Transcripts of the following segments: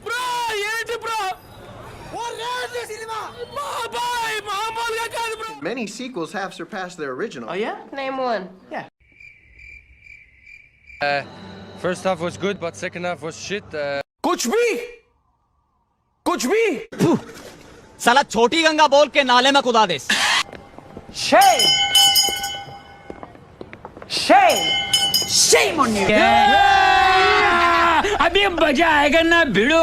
Bro ఏంటి bro బాబాయ్ మామూలుగా కాదు bro. Many sequels have surpassed their original. Oh yeah? Name one. First half was good, but second half was shit. कुछ भी साला छोटी गंगा बोल के नाले में कुदा दे. shame on you. अभी मजा आएगा ना भिड़ो.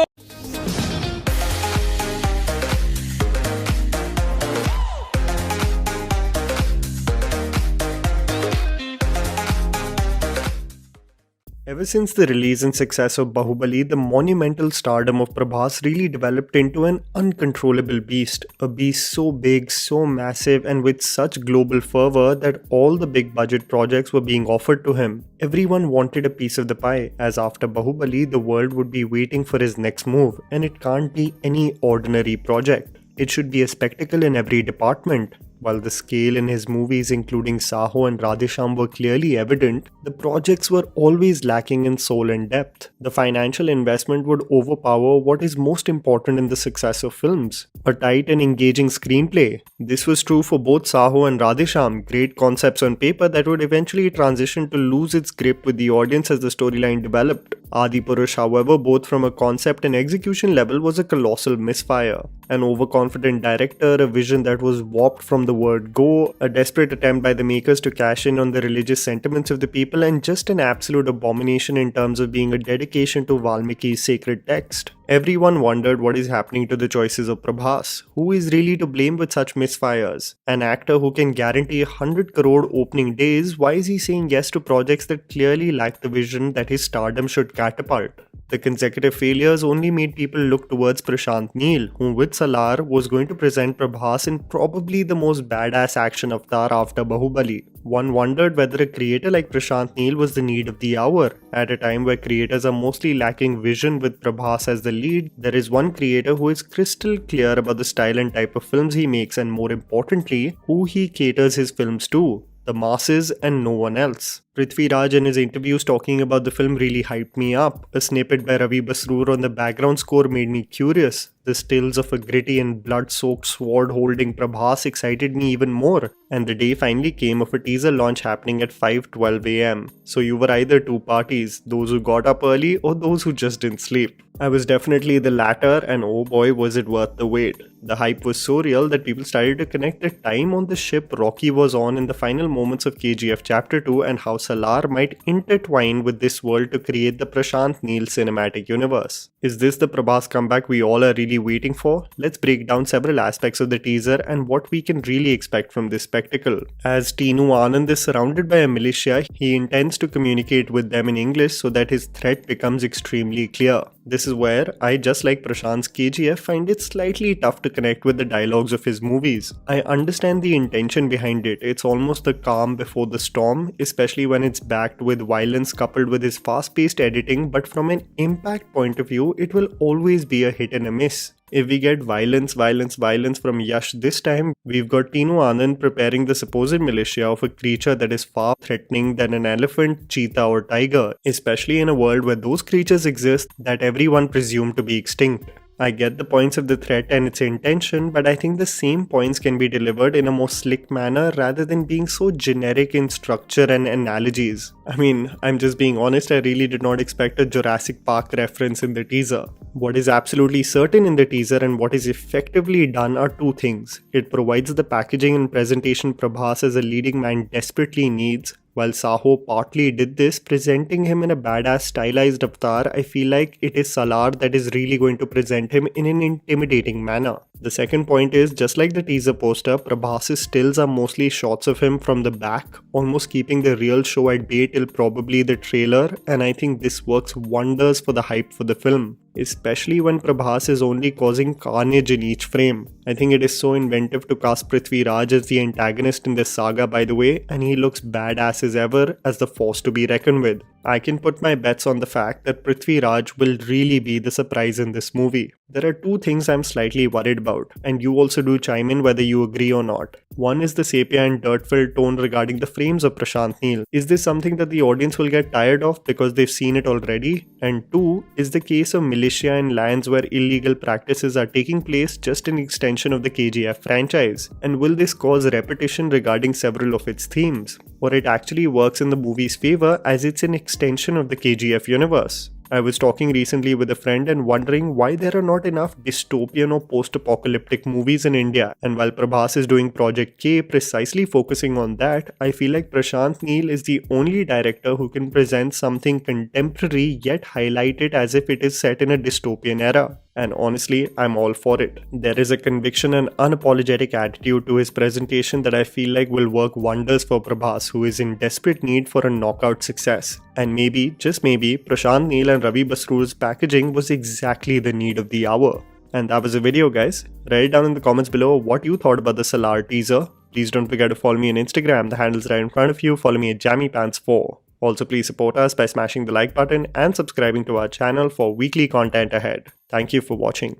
Ever since the release and success of Bahubali, the monumental stardom of Prabhas really developed into an uncontrollable beast. A beast so big, so massive, and with such global fervor that all the big budget projects were being offered to him. Everyone wanted a piece of the pie, as after Bahubali, the world would be waiting for his next move, and it can't be any ordinary project. It should be a spectacle in every department. While the scale in his movies including Saho and Radhesham were clearly evident, the projects were always lacking in soul and depth. The financial investment would overpower what is most important in the success of films: a tight and engaging screenplay. This was true for both Saho and Radhesham, great concepts on paper that would eventually transition to lose its grip with the audience as the storyline developed. Adipurush, however, both from a concept and execution level, was a colossal misfire. An overconfident director, a vision that was warped from the word go, a desperate attempt by the makers to cash in on the religious sentiments of the people, and just an absolute abomination in terms of being a dedication to Valmiki's sacred text. Everyone wondered what is happening to the choices of Prabhas. Who is really to blame with such misfires? An actor who can guarantee 100 crore opening days, why is he saying yes to projects that clearly lack the vision that his stardom should catapult? The consecutive failures only made people look towards Prashant Neel, who with Salaar was going to present Prabhas in probably the most badass action avatar after Bahubali. One wondered whether a creator like Prashant Neel was the need of the hour. At a time where creators are mostly lacking vision with Prabhas as the lead, there is one creator who is crystal clear about the style and type of films he makes, and more importantly, who he caters his films to: the masses and no one else. Prithvi Raj in his interviews talking about the film really hyped me up. A snippet by Ravi Basroor on the background score made me curious. The stills of a gritty and blood-soaked sword-holding Prabhas excited me even more. And the day finally came of a teaser launch happening at 5:12 am. So you were either two parties, those who got up early or those who just didn't sleep. I was definitely the latter, and oh boy was it worth the wait. The hype was so real that people started to connect the time on the ship Rocky was on in the final moments of KGF Chapter 2 and how Salaar might intertwine with this world to create the Prashant Neel cinematic universe. Is this the Prabhas comeback we all are really waiting for? Let's break down several aspects of the teaser and what we can really expect from this spectacle. As Tinu Anand is surrounded by a militia, he intends to communicate with them in English so that his threat becomes extremely clear. This is where I, just like Prashant's KGF, find it slightly tough to connect with the dialogues of his movies. I understand the intention behind it. It's almost the calm before the storm, especially when it's backed with violence coupled with his fast-paced editing, but from an impact point of view, it will always be a hit and a miss. If we get violence from Yash this time, we've got Tinu Anand preparing the supposed militia of a creature that is far threatening than an elephant, cheetah or tiger, especially in a world where those creatures exist that everyone presumed to be extinct. I get the points of the threat and its intention, but I think the same points can be delivered in a more slick manner rather than being so generic in structure and analogies. I mean, I'm just being honest, I really did not expect a Jurassic Park reference in the teaser. What is absolutely certain in the teaser and what is effectively done are two things. It provides the packaging and presentation Prabhas as a leading man desperately needs. While Saho partly did this, presenting him in a badass stylized avatar, I feel like it is Salaar that is really going to present him in an intimidating manner. The second point is, just like the teaser poster, Prabhas' stills are mostly shots of him from the back, almost keeping the real show at bay till probably the trailer, and I think this works wonders for the hype for the film, especially when Prabhas is only causing carnage in each frame. I think it is so inventive to cast Prithvi Raj as the antagonist in this saga, by the way, and he looks badass as ever as the force to be reckoned with. I can put my bets on the fact that Prithvi Raj will really be the surprise in this movie. There are two things I'm slightly worried about, and you also do chime in whether you agree or not. One is the sepia and dirt-filled tone regarding the frames of Prashant Neel. Is this something that the audience will get tired of because they've seen it already? And two is the case of militia and lands where illegal practices are taking place just an extension of the KGF franchise? And will this cause repetition regarding several of its themes? Or it actually works in the movie's favor as it's an extension of the KGF universe? I was talking recently with a friend and wondering why there are not enough dystopian or post-apocalyptic movies in India, and while Prabhas is doing Project K precisely focusing on that, I feel like Prashant Neel is the only director who can present something contemporary yet highlight it as if it is set in a dystopian era. And honestly, I'm all for it. There is a conviction and unapologetic attitude to his presentation that I feel like will work wonders for Prabhas, who is in desperate need for a knockout success. And maybe, just maybe, Prashant Neel and Ravi Basroor's packaging was exactly the need of the hour. And that was the video, guys. Write down in the comments below what you thought about the Salaar teaser. Please don't forget to follow me on Instagram, the handle's right in front of you. Follow me at JammyPants4. Also, please support us by smashing the like button and subscribing to our channel for weekly content ahead. Thank you for watching.